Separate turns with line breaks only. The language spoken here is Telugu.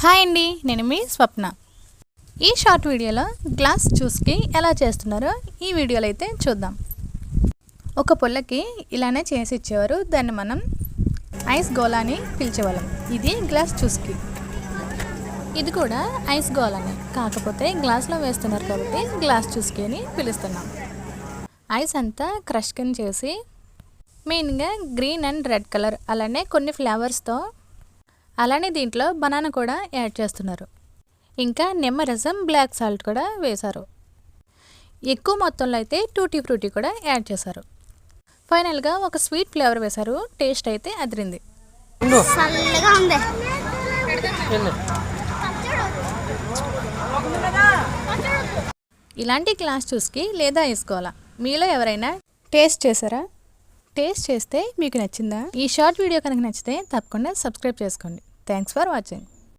హాయ్ అండి, నేను మీ స్వప్న. ఈ షార్ట్ వీడియోలో గ్లాస్ జ్యూస్కి ఎలా చేస్తున్నారో ఈ వీడియోలో అయితే చూద్దాం. ఒక పుల్లకి ఇలానే చేసి ఇచ్చేవారు. దాన్ని మనం ఐస్ గోలా అని పిలిచేవాళ్ళం. ఇది గ్లాస్ జ్యూస్కి. ఇది కూడా ఐస్ గోలానే, కాకపోతే గ్లాస్లో వేస్తున్నారు కాబట్టి గ్లాస్ జ్యూస్కి అని పిలుస్తున్నాం. ఐస్ అంతా క్రష్ కింద చేసి మెయిన్గా గ్రీన్ అండ్ రెడ్ కలర్, అలానే కొన్ని ఫ్లేవర్స్తో, అలానే దీంట్లో బనానా కూడా యాడ్ చేస్తున్నారు. ఇంకా నిమ్మరసం, బ్లాక్ సాల్ట్ కూడా వేశారు. ఎక్కువ మొత్తంలో అయితే టూటీ ఫ్రూటీ కూడా యాడ్ చేశారు. ఫైనల్గా ఒక స్వీట్ ఫ్లేవర్ వేశారు. టేస్ట్ అయితే అదిరింది. ఇలాంటి గ్లాస్ జ్యూస్కి లేదా వేసుకోవాలా, మీలో ఎవరైనా టేస్ట్ చేశారా? టేస్ట్ చేస్తే మీకు నచ్చిందా? ఈ షార్ట్ వీడియో కనుక నచ్చితే తప్పకుండా సబ్స్క్రైబ్ చేసుకోండి. Thanks for watching.